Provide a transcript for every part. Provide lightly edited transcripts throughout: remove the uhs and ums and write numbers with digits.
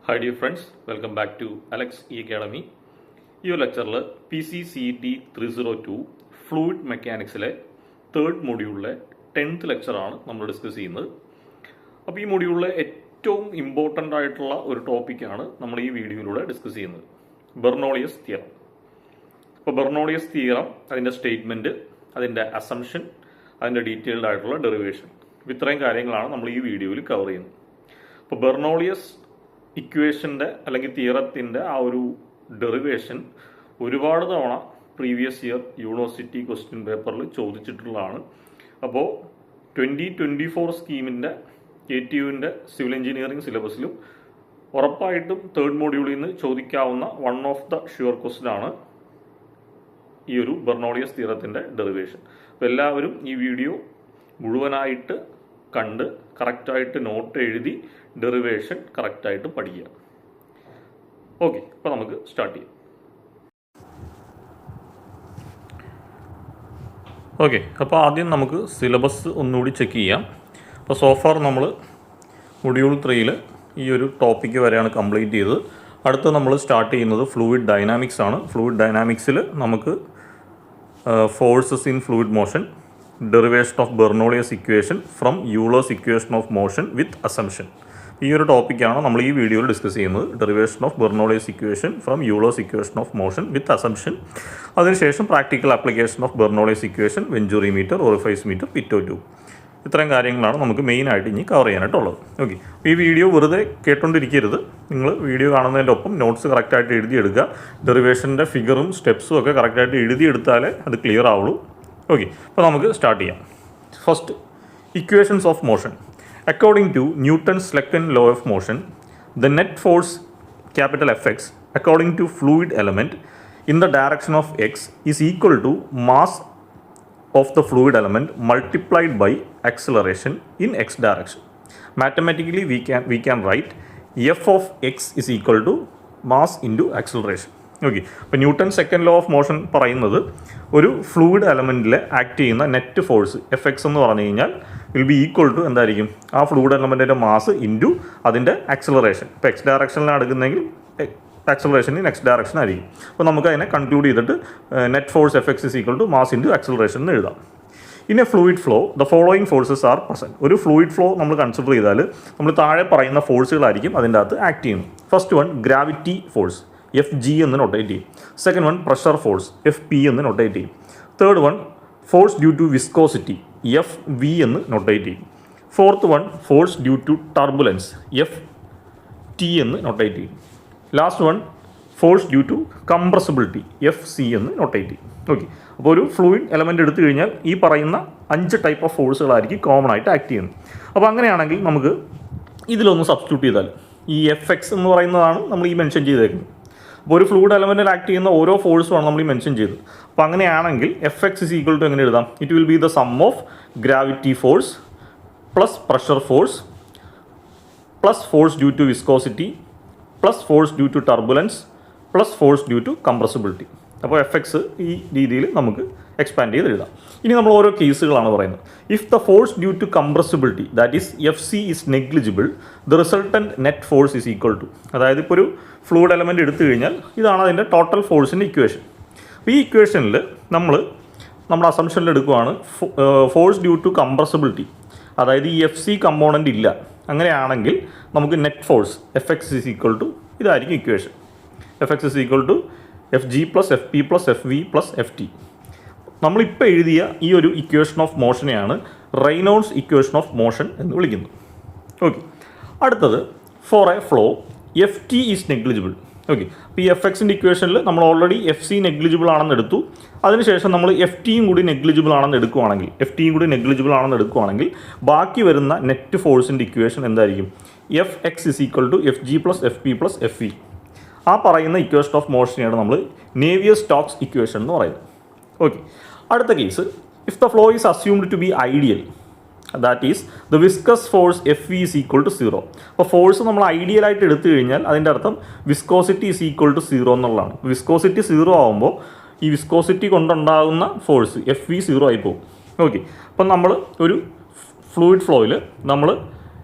Hi dear friends, welcome back to Alex E Academy. ഈ ഒരു ലെക്ചറിൽ PCCET 302 ഫ്ലൂയിഡ് മെക്കാനിക്സിലെ തേർഡ് മൊഡ്യൂളിലെ 10th ലെക്ചറാണ് നമ്മൾ ഡിസ്കസ് ചെയ്യുന്നത്. അപ്പോൾ ഈ മൊഡ്യൂളിലെ ഏറ്റവും ഇമ്പോർട്ടൻ്റ് ആയിട്ടുള്ള ഒരു ടോപ്പിക്കാണ് നമ്മൾ ഈ വീഡിയോയിലൂടെ ഡിസ്കസ് ചെയ്യുന്നത്, ബെർണോളിയസ് തിയറം. അപ്പോൾ ബെർണോളിയസ് തിയറം, അതിൻ്റെ സ്റ്റേറ്റ്മെൻറ്റ്, അതിൻ്റെ അസംഷൻ, അതിൻ്റെ ഡീറ്റെയിൽഡ് ആയിട്ടുള്ള ഡെറിവേഷൻ, ഇത്രയും കാര്യങ്ങളാണ് നമ്മൾ ഈ വീഡിയോയിൽ കവർ ചെയ്യുന്നത്. അപ്പോൾ ബെർണോളിയസ് ഇക്വേഷൻ്റെ അല്ലെങ്കിൽ തിയറത്തിൻ്റെ ആ ഒരു ഡെറിവേഷൻ ഒരുപാട് തവണ പ്രീവിയസ് ഇയർ യൂണിവേഴ്സിറ്റി ക്വസ്റ്റ്യൻ പേപ്പറിൽ ചോദിച്ചിട്ടുള്ളതാണ്. അപ്പോൾ 2024 സ്കീമിൻ്റെ KTUവിൻ്റെ സിവിൽ എഞ്ചിനീയറിംഗ് സിലബസിലും ഉറപ്പായിട്ടും തേർഡ് മൊഡ്യൂളിൽ നിന്ന് ചോദിക്കാവുന്ന one of the sure question ആണ് ഈ ഒരു ബെർണോളിയസ് തിയറത്തിൻ്റെ ഡെറിവേഷൻ. അപ്പോൾ എല്ലാവരും ഈ വീഡിയോ മുഴുവനായിട്ട് കണ്ട് കറക്റ്റായിട്ട് നോട്ട് എഴുതി ഡെറിവേഷൻ കറക്റ്റായിട്ട് പഠിക്കുക. ഓക്കെ, അപ്പോൾ നമുക്ക് സ്റ്റാർട്ട് ചെയ്യാം. ഓക്കെ, അപ്പോൾ ആദ്യം നമുക്ക് സിലബസ് ഒന്നുകൂടി ചെക്ക് ചെയ്യാം. അപ്പോൾ സോഫാർ നമ്മൾ മൊഡ്യൂൾ 3 ഈ ഒരു ടോപ്പിക്ക് വരെയാണ് കംപ്ലീറ്റ് ചെയ്തത്. അടുത്ത് നമ്മൾ സ്റ്റാർട്ട് ചെയ്യുന്നത് ഫ്ലൂയിഡ് ഡൈനാമിക്സ് ആണ്. ഫ്ലൂയിഡ് ഡൈനാമിക്സിൽ നമുക്ക് forces in fluid motion, derivation of Bernoulli's equation from Euler's equation of motion with assumption, ഈ ഒരു ടോപ്പിക്കാണ് നമ്മൾ ഈ വീഡിയോയിൽ ഡിസ്കസ് ചെയ്യുന്നത്. Derivation of Bernoulli's equation from Euler's equation of motion with assumption. അതിനുശേഷം practical application of Bernoulli's equation, venturi meter, orifice meter, pitot tube. ഇത്രയും കാര്യങ്ങളാണ് നമുക്ക് മെയിനായിട്ട് ഇനി കവർ ചെയ്യാനായിട്ടുള്ളത്. ഓക്കെ, ഈ വീഡിയോ വെറുതെ കേട്ടോണ്ടിരിക്കരുത്. നിങ്ങൾ വീഡിയോ കാണുന്നതിൻ്റെ ഒപ്പം നോട്ട്സ് കറക്റ്റായിട്ട് എഴുതിയെടുക്കുക. ഡെറിവേഷൻ്റെ ഫിഗറും സ്റ്റെപ്സും ഒക്കെ കറക്റ്റായിട്ട് എഴുതിയെടുത്താലേ അത് ക്ലിയർ ആവുള്ളൂ. ഓക്കെ, അപ്പോൾ നമുക്ക് സ്റ്റാർട്ട് ചെയ്യാം. First, equations of motion. According to Newton's second law of motion, the net force capital Fx according to fluid element in the direction of x is equal to mass of the fluid element multiplied by acceleration in x direction. Mathematically, we can write F of x is equal to mass into acceleration. Okay, അപ്പോൾ Newton second law of motion പറയുന്നത് ഒരു fluid എലമെൻറ്റിൽ act ചെയ്യുന്ന net force Fx എന്ന് പറഞ്ഞു കഴിഞ്ഞാൽ will be equal to എന്തായിരിക്കും, ആ ഫ്ലൂയിഡ് എലമെൻറ്റിൻ്റെ മാസ് ഇൻറ്റു അതിൻ്റെ ആക്സിലറേഷൻ. ഇപ്പോൾ എക്സ് ഡയറക്ഷനിലാണ് എടുക്കുന്നതെങ്കിൽ ആക്സിലറേഷൻ ഇൻ എക്സ് ഡയറക്ഷൻ ആയിരിക്കും. അപ്പോൾ നമുക്ക് അതിനെ കൺക്ലൂഡ് ചെയ്തിട്ട് net force Fx is equal to mass into acceleration എന്ന് എഴുതാം. In a fluid flow the following forces are present. ഒരു ഫ്ലൂയിഡ് ഫ്ലോ നമ്മൾ കൺസിഡർ ചെയ്താൽ നമ്മൾ താഴെ പറയുന്ന ഫോഴ്സുകളായിരിക്കും അതിൻ്റെ അകത്ത് ആക്ട് ചെയ്യുന്നത്. First one, gravity force Fg എന്ന് നൊട്ടേറ്റ് ചെയ്യും. Second one, pressure force Fp എന്ന് നൊട്ടേറ്റ് ചെയ്യും. Third one, force due to viscosity Fv എന്ന് നൊട്ടേറ്റ് ചെയ്യും. Fourth one, force due to turbulence Ft എന്ന് നൊട്ടേറ്റ് ചെയ്യും. Last one, force due to compressibility Fc എന്ന് notate ചെയ്യും. Okay, അപ്പോൾ ഒരു ഫ്ലൂയിഡ് എലമെൻറ്റ് എടുത്തു കഴിഞ്ഞാൽ ഈ പറയുന്ന 5 ടൈപ്പ് ഓഫ് ഫോഴ്സുകളായിരിക്കും കോമൺ ആയിട്ട് ആക്ട് ചെയ്യുന്നത്. അപ്പോൾ അങ്ങനെയാണെങ്കിൽ നമുക്ക് ഇതിലൊന്ന് സബ്സ്റ്റിറ്റ്യൂട്ട് ചെയ്താൽ ഈ Fx എന്ന് പറയുന്നതാണ് നമ്മൾ ഈ മെൻഷൻ ചെയ്തേക്കുന്നത്. അപ്പോൾ ഒരു ഫ്ലൂയിഡ് എലമെൻറ്റിൽ ആക്ട് ചെയ്യുന്ന ഓരോ ഫോഴ്സുമാണ് നമ്മൾ ഈ മെൻഷൻ ചെയ്തത്. അപ്പോൾ അങ്ങനെയാണെങ്കിൽ Fx ഇസ് ഈക്വൽ ടു എങ്ങനെ എഴുതാം? It will be the sum of gravity force plus pressure force plus force due to viscosity plus force due to turbulence plus force due to compressibility. അപ്പോൾ Fx ഈ രീതിയിൽ നമുക്ക് expand ചെയ്ത് എഴുതാം. ഇനി നമ്മൾ ഓരോ കേസുകളാണ് പറയുന്നത്. If the force due to compressibility that is Fc is negligible, the resultant net force is equal to, അതായത് ഇപ്പോൾ ഒരു ഫ്ലൂയിഡ് എലമെൻറ്റ് എടുത്തു കഴിഞ്ഞാൽ ഇതാണ് അതിൻ്റെ ടോട്ടൽ ഫോഴ്സിൻ്റെ ഇക്വേഷൻ. അപ്പോൾ ഈ ഇക്വേഷനിൽ നമ്മുടെ അസംഷനിൽ എടുക്കുകയാണ് ഫോഴ്സ് ഡ്യൂ ടു കംപ്രസിബിലിറ്റി, അതായത് ഈ Fc കമ്പോണൻ്റ് ഇല്ല. അങ്ങനെയാണെങ്കിൽ നമുക്ക് net force Fx is equal to ഇതായിരിക്കും equation. Fx is equal to Fg plus Fp plus Fv plus Ft. നമ്മളിപ്പോൾ എഴുതിയ ഈ ഒരു ഇക്വേഷൻ ഓഫ് മോഷനെയാണ് റെയ്നോൾഡ്സ് ഇക്വേഷൻ ഓഫ് മോഷൻ എന്ന് വിളിക്കുന്നത്. ഓക്കെ, അടുത്തത് for a flow Ft is negligible. Okay, അപ്പോൾ ഈ Fxൻ്റെ ഇക്വേഷനിൽ നമ്മൾ ഓൾറെഡി Fc നെഗ്ലിജിബിൾ ആണെന്ന് എടുത്തു. അതിനുശേഷം നമ്മൾ Ftയും കൂടി നെഗ്ലിജിബിൾ ആണെന്ന് എടുക്കുകയാണെങ്കിൽ ബാക്കി വരുന്ന നെറ്റ് ഫോഴ്സിൻ്റെ ഇക്വേഷൻ എന്തായിരിക്കും? Fx is equal to Fg plus Fp plus Fv. ആ പറയുന്ന ഇക്വേഷൻ ഓഫ് മോഷനെയാണ് നമ്മൾ നേവിയർ-സ്റ്റോക്സ് ഇക്വേഷൻ എന്ന് പറയുന്നത്. ഓക്കെ, അടുത്ത case, if the flow is assumed to be ideal that is the viscous force Fv is equal to 0. അപ്പോൾ force നമ്മൾ ഐഡിയലായിട്ട് എടുത്തു കഴിഞ്ഞാൽ അതിൻ്റെ അർത്ഥം വിസ്കോസിറ്റി ഈസ് ഈക്വൽ ടു 0 എന്നുള്ളതാണ്. വിസ്കോസിറ്റി 0 ആകുമ്പോൾ ഈ വിസ്കോസിറ്റി കൊണ്ടുണ്ടാകുന്ന ഫോഴ്സ് Fv 0 ആയി പോകും. ഓക്കെ, അപ്പം നമ്മൾ ഒരു ഫ്ലൂയിഡ് ഫ്ലോയിൽ നമ്മൾ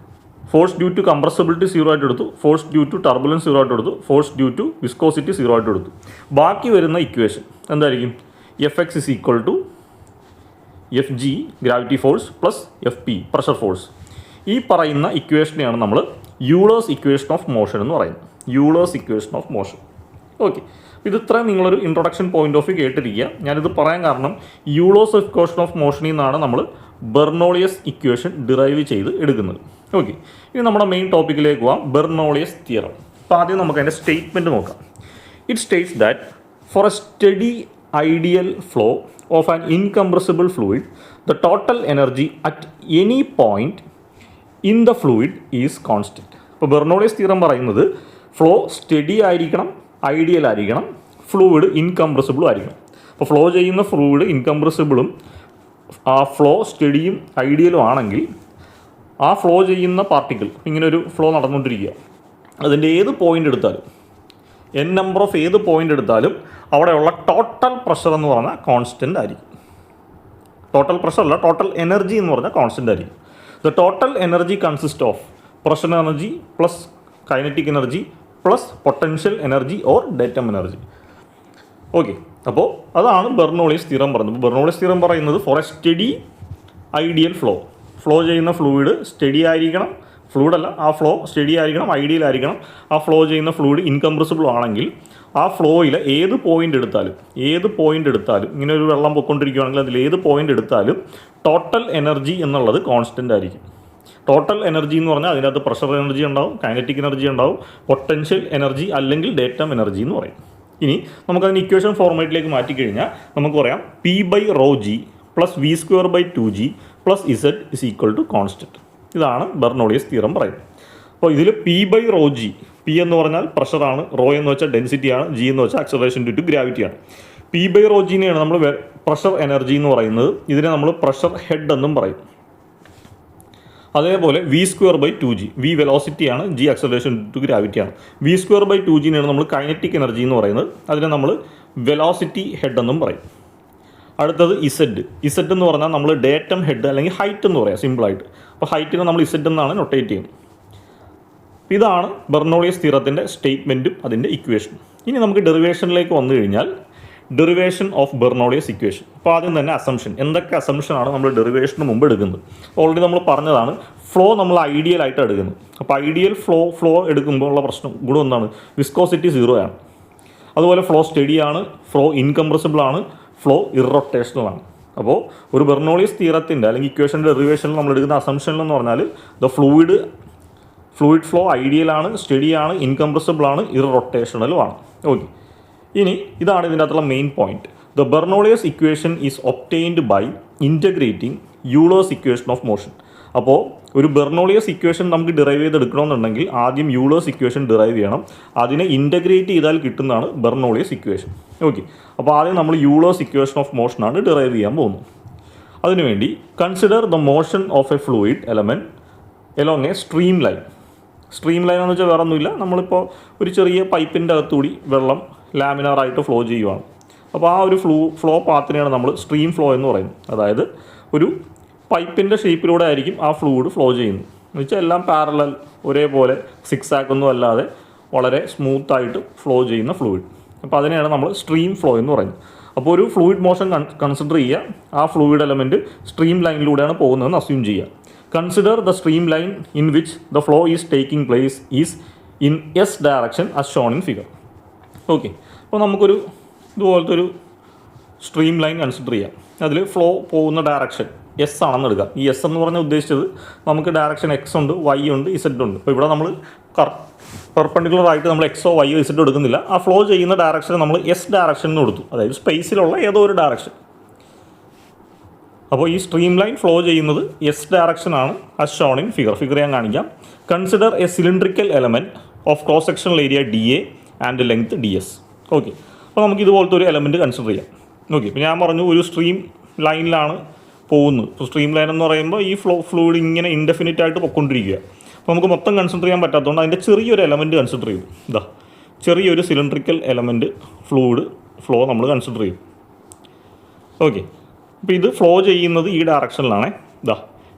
ഫോഴ്സ് ഡ്യൂ ടു കംപ്രസിബിലിറ്റി 0 ആയിട്ട് എടുത്തു, ഫോഴ്സ് ഡ്യൂ ടു ടർബുലൻസ് 0 ആയിട്ട് എടുത്തു, ഫോഴ്സ് ഡ്യൂ ടു വിസ്കോസിറ്റി 0 ആയിട്ട് എടുത്തു. ബാക്കി വരുന്ന ഇക്വേഷൻ എന്തായിരിക്കും? Fx is equal to Fg gravity force plus Fp pressure force. ഈ പറയുന്ന ഇക്വേഷനെയാണ് നമ്മൾ യൂളേഴ്സ് ഇക്വേഷൻ ഓഫ് മോഷൻ എന്ന് പറയുന്നത്. Euler's equation of motion. Okay, ഇത് ഇത്രയും നിങ്ങളൊരു ഇൻട്രൊഡക്ഷൻ പോയിന്റ് ഓഫ് വ്യൂ കേട്ടിരിക്കുക. ഞാനിത് പറയാൻ കാരണം യൂളേഴ്സ് ഇക്വേഷൻ ഓഫ് മോഷനിൽ നിന്നാണ് നമ്മൾ ബെർണോളിയസ് ഇക്വേഷൻ ഡിറൈവ് ചെയ്ത് എടുക്കുന്നത്. ഓക്കെ, ഇനി നമ്മുടെ മെയിൻ ടോപ്പിക്കിലേക്ക് പോകാം, ബെർണോളിയസ് തിയറം. അപ്പോൾ ആദ്യം നമുക്ക് അതിൻ്റെ സ്റ്റേറ്റ്മെൻറ്റ് നോക്കാം. It states that for a steady ideal flow of an incompressible fluid the total energy at any point in the fluid is constant. ഇപ്പോൾ ബെർണോളിയസ് തിയറം പറയുന്നത് ഫ്ലോ സ്റ്റഡി ആയിരിക്കണം, ഐഡിയൽ ആയിരിക്കണം, ഫ്ലൂയിഡ് ഇൻകംപ്രസിബിളും ആയിരിക്കണം. അപ്പോൾ ഫ്ലോ ചെയ്യുന്ന fluid ഇൻകംപ്രസിബിളും ആ flow സ്റ്റഡിയും ഐഡിയലും ആണെങ്കിൽ ആ ഫ്ലോ ചെയ്യുന്ന പാർട്ടിക്കിൾ ഇങ്ങനെ ഒരു ഫ്ലോ നടന്നുകൊണ്ടിരിക്കുക, അതിൻ്റെ ഏത് പോയിൻ്റ് എടുത്താലും n നമ്പർ ഓഫ് ഏത് പോയിൻ്റ് എടുത്താലും അവിടെയുള്ള ടോട്ടൽ പ്രഷർ എന്ന് പറഞ്ഞാൽ കോൺസ്റ്റൻ്റ് ആയിരിക്കും. ടോട്ടൽ പ്രഷർ അല്ല, ടോട്ടൽ എനർജി എന്ന് പറഞ്ഞാൽ കോൺസ്റ്റൻ്റ് ആയിരിക്കും. The total energy consist of pressure energy plus kinetic energy plus potential energy or datum energy. Okay, അപ്പോൾ അതാണ് ബെർണോളിയസ് തിയറം പറയുന്നത്. ബെർണോളിയസ് തിയറം പറയുന്നത് for a steady ideal flow ചെയ്യുന്ന fluid steady ആയിരിക്കണം, ഫ്ലൂയിഡല്ല, ആ ഫ്ലോ സ്റ്റഡി ആയിരിക്കണം, ഐഡിയൽ ആയിരിക്കണം. ആ ഫ്ലോ ചെയ്യുന്ന ഫ്ലൂയിഡ് ഇൻകംപ്രസിബിൾ ആണെങ്കിൽ ആ ഫ്ലോയിൽ ഏത് പോയിൻ്റ് എടുത്താലും ഇങ്ങനെ ഒരു വെള്ളം പൊയ്ക്കൊണ്ടിരിക്കുകയാണെങ്കിൽ അതിൽ ഏത് പോയിൻ്റ് എടുത്താലും ടോട്ടൽ എനർജി എന്നുള്ളത് കോൺസ്റ്റൻ്റ് ആയിരിക്കും. ടോട്ടൽ എനർജി എന്ന് പറഞ്ഞാൽ അതിനകത്ത് പ്രഷർ എനർജി ഉണ്ടാവും, കൈനറ്റിക് എനർജി ഉണ്ടാവും, പൊട്ടൻഷ്യൽ എനർജി അല്ലെങ്കിൽ ഡേറ്റം എനർജി എന്ന് പറയും. ഇനി നമുക്കതിന് ഇക്വേഷൻ ഫോർമാറ്റിലേക്ക് മാറ്റിക്കഴിഞ്ഞാൽ നമുക്ക് പറയാം P/ρg plus V²/2g plus Z is equal to constant. ഇതാണ് ബെർണോളിയസ് തിയറം പറയുന്നത്. അപ്പോൾ ഇതിൽ P/ρg, P എന്ന് പറഞ്ഞാൽ പ്രഷറാണ്, റോ എന്ന് വെച്ചാൽ ഡെൻസിറ്റിയാണ്, G എന്ന് വെച്ചാൽ ആക്സലറേഷൻ ഡ്യൂ ടു ഗ്രാവിറ്റിയാണ്. P/ρgനെയാണ് നമ്മൾ പ്രഷർ എനർജി എന്ന് പറയുന്നത്. ഇതിനെ നമ്മൾ പ്രഷർ ഹെഡ് എന്നും പറയും. അതേപോലെ V²/2g, V വെലോസിറ്റിയാണ്, G ആക്സലറേഷൻ ടു ഗ്രാവിറ്റിയാണ്. V²/2gനെയാണ് നമ്മൾ കൈനറ്റിക് എനർജി എന്ന് പറയുന്നത്. അതിനെ നമ്മൾ വെലോസിറ്റി ഹെഡ് എന്നും പറയും. അടുത്തത് ഇസഡ് എന്ന് പറഞ്ഞാൽ നമ്മൾ ഡേറ്റം ഹെഡ് അല്ലെങ്കിൽ ഹൈറ്റ് എന്ന് പറയാം സിമ്പിളായിട്ട്. അപ്പോൾ ഹൈറ്റിനെ നമ്മൾ ഇസഡ് എന്നാണ് നൊട്ടേറ്റ് ചെയ്യുന്നത്. ഇതാണ് ബെർണോളിയസ് തിയറത്തിൻ്റെ സ്റ്റേറ്റ്മെൻറ്റും അതിൻ്റെ ഇക്വേഷനും. ഇനി നമുക്ക് ഡെറിവേഷനിലേക്ക് വന്നു കഴിഞ്ഞാൽ ഡെറിവേഷൻ ഓഫ് ബെർണോളിയസ് ഇക്വേഷൻ. അപ്പോൾ ആദ്യം തന്നെ അസംഷൻ, എന്തൊക്കെ അസംഷനാണ് നമ്മൾ ഡെറിവേഷന് മുമ്പ് എടുക്കുന്നത്? ഓൾറെഡി നമ്മൾ പറഞ്ഞതാണ്, ഫ്ലോ നമ്മൾ ഐഡിയൽ ആയിട്ട് എടുക്കുന്നത്. അപ്പോൾ ഐഡിയൽ ഫ്ലോ എടുക്കുമ്പോൾ ഉള്ള ഗുണം എന്താണ്? വിസ്കോസിറ്റി 0 ആണ്. അതുപോലെ ഫ്ലോ സ്റ്റഡിയാണ്, ഫ്ലോ ഇൻകംപ്രസിബിൾ ആണ്, ഫ്ലോ ഇറൊട്ടേഷണൽ ആണ്. അപ്പോൾ ഒരു ബെർണോളിയസ് തിയറത്തിൻ്റെ അല്ലെങ്കിൽ ഇക്വേഷൻ്റെ ഡെറിവേഷനിൽ നമ്മൾ എടുക്കുന്ന അസംഷൻ എന്ന് പറഞ്ഞാൽ ദ ഫ്ലൂയിഡ് ഫ്ലോ ഐഡിയലാണ്, സ്റ്റഡിയാണ്, ഇൻകംപ്രസിബിൾ ആണ്, ഇറൊട്ടേഷണലും ആണ്. ഓക്കെ, ഇനി ഇതാണ് ഇതിൻ്റെ അകത്തുള്ള main point. The Bernoulli's equation is obtained by integrating Euler's equation of motion. അപ്പോൾ ഒരു ബെർണോളിയസ് ഇക്വേഷൻ നമുക്ക് ഡിറൈവ് ചെയ്തെടുക്കണമെന്നുണ്ടെങ്കിൽ ആദ്യം യൂളേഴ്സ് ഇക്വേഷൻ ഡിറൈവ് ചെയ്യണം. അതിനെ ഇൻറ്റഗ്രേറ്റ് ചെയ്താൽ കിട്ടുന്നതാണ് ബെർണോളിയസ് ഇക്വേഷൻ. ഓക്കെ, അപ്പോൾ ആദ്യം നമ്മൾ യൂളേഴ്സ് ഇക്വേഷൻ ഓഫ് മോഷനാണ് ഡിറൈവ് ചെയ്യാൻ പോകുന്നത്. അതിനുവേണ്ടി consider the motion of A fluid element along A stream line. Stream line എന്ന് വെച്ചാൽ വേറെ ഒന്നുമില്ല, നമ്മളിപ്പോൾ ഒരു ചെറിയ പൈപ്പിൻ്റെ അകത്തുകൂടി വെള്ളം ലാമിനാറായിട്ട് ഫ്ലോ ചെയ്യുവാണ്. അപ്പോൾ ആ ഒരു ഫ്ലോ പാത്തിനെയാണ് നമ്മൾ സ്ട്രീം ഫ്ലോ എന്ന് പറയുന്നത്. അതായത് ഒരു പൈപ്പിൻ്റെ ഷേപ്പിലൂടെ ആയിരിക്കും ആ ഫ്ലൂയിഡ് ഫ്ലോ ചെയ്യുന്നത്. എന്ന് വെച്ചാൽ എല്ലാം പാരലൽ, ഒരേപോലെ സിക്സാക്ക് ഒന്നും അല്ലാതെ വളരെ സ്മൂത്തായിട്ട് ഫ്ലോ ചെയ്യുന്ന ഫ്ലൂയിഡ്. അപ്പോൾ അതിനെയാണ് നമ്മൾ സ്ട്രീം ഫ്ലോ എന്ന് പറയുന്നത്. അപ്പോൾ ഒരു ഫ്ലൂയിഡ് മോഷൻ കൺസിഡർ ചെയ്യുക, ആ ഫ്ലൂയിഡ് എലമെൻറ്റ് സ്ട്രീം ലൈനിലൂടെയാണ് പോകുന്നതെന്ന് അസ്യൂം ചെയ്യുക. Consider the streamline in which the flow is taking place is in S direction as shown in figure. Okay, അപ്പോൾ നമുക്കൊരു ഇതുപോലത്തെ ഒരു സ്ട്രീം ലൈൻ കൺസിഡർ ചെയ്യാം. അതിൽ ഫ്ലോ പോകുന്ന ഡയറക്ഷൻ എസ് ആണെന്ന് എടുക്കാം. ഈ എസ് എന്ന് പറഞ്ഞാൽ ഉദ്ദേശിച്ചത് നമുക്ക് ഡയറക്ഷൻ എക്സ് ഉണ്ട്, വൈ ഉണ്ട്, ഇസഡ് ഉണ്ട്. അപ്പോൾ ഇവിടെ നമ്മൾ പെർപെൻഡിക്കുലർ ആയിട്ട് നമ്മൾ എക്സോ വൈയോ ഇസഡോ എടുക്കുന്നില്ല. ആ ഫ്ലോ ചെയ്യുന്ന ഡയറക്ഷൻ നമ്മൾ എസ് ഡയറക്ഷൻ എന്ന് കൊടുത്തു, അതായത് സ്പേസിലുള്ള ഏതോ ഒരു ഡയറക്ഷൻ. അപ്പോൾ ഈ സ്ട്രീം ലൈൻ ഫ്ലോ ചെയ്യുന്നത് എസ് ഡയറക്ഷനാണ് അസ് ഷോൺ ഇൻ ഫിഗർ ഞാൻ കാണിക്കാം. Consider a cylindrical element of cross sectional area DA and length DS. Okay, അപ്പോൾ നമുക്ക് ഇതുപോലത്തെ ഒരു എലമെൻറ്റ് കൺസിഡർ ചെയ്യാം. ഓക്കെ, ഇപ്പോൾ ഞാൻ പറഞ്ഞു ഒരു സ്ട്രീം ലൈനിലാണ് പോകുന്നത്. ഇപ്പോൾ സ്ട്രീം ലൈൻ എന്ന് പറയുമ്പോൾ ഈ ഫ്ലൂയിഡ് ഇങ്ങനെ ഇൻഡെഫിനിറ്റ് ആയിട്ട് പൊയ്ക്കൊണ്ടിരിക്കുക. അപ്പോൾ നമുക്ക് മൊത്തം കൺസിഡർ ചെയ്യാൻ പറ്റാത്തതുകൊണ്ട് അതിൻ്റെ ചെറിയൊരു എലമെൻറ്റ് കൺസിഡർ ചെയ്തു. ഇതാ ചെറിയൊരു സിലിണ്ട്രിക്കൽ എലമെൻറ്റ് ഫ്ലോ നമ്മൾ കൺസിഡർ ചെയ്യും. ഓക്കെ, അപ്പോൾ ഇത് ഫ്ലോ ചെയ്യുന്നത് ഈ ഡയറക്ഷനിലാണ്. ഇതാ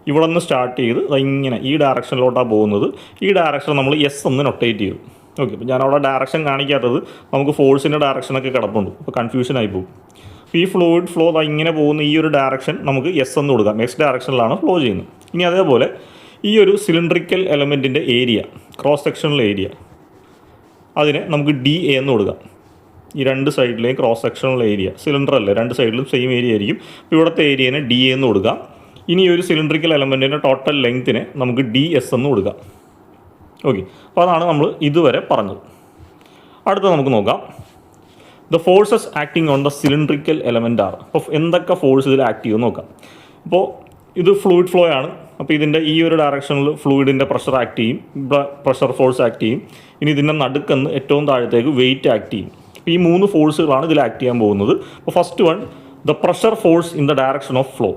ഇവിടെ നിന്ന് സ്റ്റാർട്ട് ചെയ്ത് ഇങ്ങനെ ഈ ഡയറക്ഷനിലോട്ടാണ് പോകുന്നത്. ഈ ഡയറക്ഷൻ നമ്മൾ എസ് ഒന്ന് നൊട്ടേറ്റ് ചെയ്തു. ഓക്കെ, അപ്പോൾ ഞാനവിടെ ഡയറക്ഷൻ കാണിക്കാത്തത് നമുക്ക് ഫോഴ്സിൻ്റെ ഡയറക്ഷനൊക്കെ കിടപ്പുണ്ട്, അപ്പോൾ കൺഫ്യൂഷൻ ആയി പോകും. ഈ ഫ്ലൂയിഡ് ഫ്ലോ ഇങ്ങനെ പോകുന്ന ഈ ഒരു ഡയറക്ഷൻ നമുക്ക് എസ് എന്ന് കൊടുക്കാം. എക്സ് ഡയറക്ഷനിലാണ് ഫ്ലോ ചെയ്യുന്നത്. ഇനി അതേപോലെ ഈ ഒരു സിലിണ്ടറിക്കൽ എലമെൻറ്റിൻ്റെ ഏരിയ, ക്രോസ് സെക്ഷണൽ ഏരിയ, അതിനെ നമുക്ക് ഡി എ എന്ന് കൊടുക്കാം. ഈ രണ്ട് സൈഡിലെയും ക്രോസ് സെക്ഷണൽ ഏരിയ, സിലിണ്ടർ അല്ലേ, രണ്ട് സൈഡിലും സെയിം ഏരിയ ആയിരിക്കും. അപ്പോൾ ഇവിടുത്തെ ഏരിയനെ ഡി എ എന്ന് കൊടുക്കാം. ഇനി ഒരു സിലിണ്ടറിക്കൽ എലമെൻറ്റിൻ്റെ ടോട്ടൽ ലെങ്ത്തിനെ നമുക്ക് ഡി എസ് എന്ന് കൊടുക്കാം. ഓക്കെ, അപ്പോൾ അതാണ് നമ്മൾ ഇതുവരെ പറഞ്ഞത്. അടുത്ത നമുക്ക് നോക്കാം, the forces acting on the cylindrical element R. അപ്പോൾ എന്തൊക്കെ ഫോഴ്സ് ഇതിൽ ആക്ട് ചെയ്യുമെന്ന് നോക്കാം. അപ്പോൾ ഇത് ഫ്ലൂയിഡ് ഫ്ലോ ആണ്. അപ്പോൾ ഇതിൻ്റെ ഈ ഒരു ഡയറക്ഷനിൽ ഫ്ലൂയിഡിൻ്റെ പ്രഷർ ആക്ട് ചെയ്യും, പ്രഷർ ഫോഴ്സ് ആക്ട് ചെയ്യും. ഇനി ഇതിൻ്റെ നടുക്കെന്ന് ഏറ്റവും താഴത്തേക്ക് വെയിറ്റ് ആക്ട് ചെയ്യും. അപ്പോൾ ഈ 3 ഫോഴ്സുകളാണ് ഇതിൽ ആക്ട് ചെയ്യാൻ പോകുന്നത്. അപ്പോൾ first one, the pressure force in the direction of flow.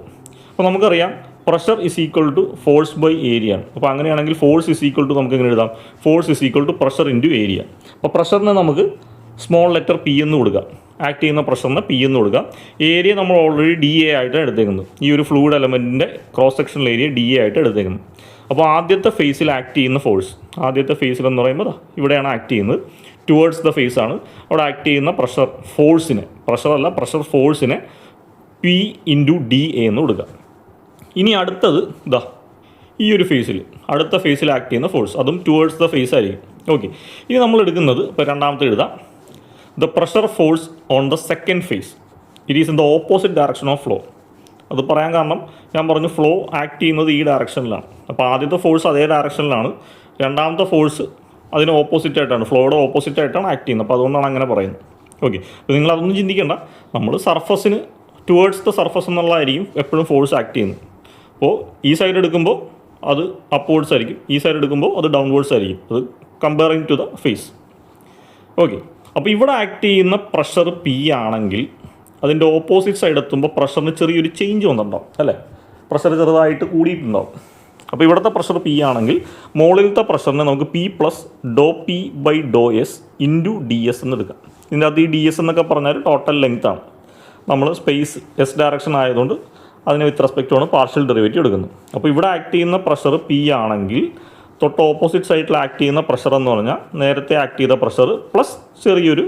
അപ്പോൾ നമുക്കറിയാം pressure is equal to force by area ആണ്. അപ്പോൾ അങ്ങനെയാണെങ്കിൽ ഫോഴ്സ് ഇസ് ഈക്വൽ ടു നമുക്ക് എങ്ങനെ എഴുതാം, force is equal to pressure into area. അപ്പോൾ പ്രഷറിനെ നമുക്ക് സ്മോൾ ലെറ്റർ പി എന്ന് കൊടുക്കാം, ആക്ട് ചെയ്യുന്ന പ്രഷറിന് പി എന്ന് കൊടുക്കാം. ഏരിയ നമ്മൾ ഓൾറെഡി ഡി എ ആയിട്ടാണ് എടുത്തേക്കുന്നത്. ഈ ഒരു ഫ്ലൂയിഡ് എലമെൻറ്റിൻ്റെ cross sectional area D A ആയിട്ട് എടുത്തേക്കുന്നത്. അപ്പോൾ ആദ്യത്തെ ഫേസിൽ ആക്ട് ചെയ്യുന്ന ഫോഴ്സ്, ആദ്യത്തെ ഫേസിൽ എന്ന് പറയുമ്പോൾ ഇവിടെയാണ് ആക്ട് ചെയ്യുന്നത്, ടുവേർഡ്സ് ദ ഫേസ് ആണ്. അവിടെ ആക്ട് ചെയ്യുന്ന പ്രഷർ ഫോഴ്സിനെ, പ്രഷറല്ല പ്രഷർ ഫോഴ്സിനെ പി ഇൻറ്റു ഡി എ എന്ന് കൊടുക്കുക. ഇനി അടുത്തത് ഈ ഒരു ഫേസിൽ, അടുത്ത ഫേസിൽ ആക്ട് ചെയ്യുന്ന ഫോഴ്സ്, അതും ടുവേർഡ്സ് ദ ഫേസ് ആയിരിക്കും. ഓക്കെ, ഇനി നമ്മൾ എടുക്കുന്നത്, ഇപ്പോൾ രണ്ടാമത്തെ എഴുതാം, the pressure force on the second face it is in the opposite direction of flow. അത് പറയാൻ കാരണം ഞാൻ പറഞ്ഞു ഫ്ലോ ആക്ട് ചെയ്യുന്നത് ഈ ഡയറക്ഷനിലാണ്. അപ്പോൾ ആദ്യത്തെ ഫോഴ്സ് അതേ ഡയറക്ഷനിലാണ്, രണ്ടാമത്തെ ഫോഴ്സ് അതിന് ഓപ്പോസിറ്റ് ആയിട്ടാണ്, ഫ്ലോയുടെ ഓപ്പോസിറ്റ് ആയിട്ടാണ് ആക്ട് ചെയ്യുന്നത്. അപ്പോൾ അതുകൊണ്ടാണ് അങ്ങനെ പറയുന്നത്. ഓക്കെ, അപ്പോൾ നിങ്ങൾ അതൊന്നും ചിന്തിക്കേണ്ട, നമ്മൾ സർഫസിന് ടുവേർഡ്സ് ദ സർഫസ് എന്നുള്ളതായിരിക്കും എപ്പോഴും ഫോഴ്സ് ആക്ട് ചെയ്യുന്നത്. അപ്പോൾ ഈ സൈഡ് എടുക്കുമ്പോൾ അത് അപ്വേർഡ്സ് ആയിരിക്കും, ഈ സൈഡ് എടുക്കുമ്പോൾ അത് ഡൗൺവേർഡ്സ് ആയിരിക്കും, അത് comparing to the face. Okay, അപ്പോൾ ഇവിടെ ആക്ട് ചെയ്യുന്ന പ്രഷർ പി ആണെങ്കിൽ അതിൻ്റെ ഓപ്പോസിറ്റ് സൈഡ് എത്തുമ്പോൾ പ്രഷറിന് ചെറിയൊരു ചേഞ്ച് വന്നിട്ടുണ്ടാവും അല്ലേ, പ്രഷർ ചെറുതായിട്ട് കൂടിയിട്ടുണ്ടാവും. അപ്പോൾ ഇവിടുത്തെ പ്രഷർ പി ആണെങ്കിൽ മുകളിലത്തെ പ്രഷറിനെ നമുക്ക് P plus Dr P by Dr S into D S എന്ന് എടുക്കാം. ഇതിൻ്റെ അകത്ത് ഈ ഡി എസ് എന്നൊക്കെ പറഞ്ഞാൽ ടോട്ടൽ ലെങ്ത് ആണ്. നമ്മൾ സ്പേസ് എസ് ഡയറക്ഷൻ ആയതുകൊണ്ട് അതിന് വിത്ത് റെസ്പെക്റ്റ് ആണ് പാർഷ്യൽ ഡെറിവേറ്റീവ് എടുക്കുന്നത്. അപ്പോൾ ഇവിടെ ആക്ട് ചെയ്യുന്ന പ്രഷർ പി ആണെങ്കിൽ തൊട്ട് ഓപ്പോസിറ്റ് സൈഡിൽ ആക്ട് ചെയ്യുന്ന പ്രഷർ എന്ന് പറഞ്ഞാൽ നേരത്തെ ആക്ട് ചെയ്ത പ്രഷർ പ്ലസ് ചെറിയൊരു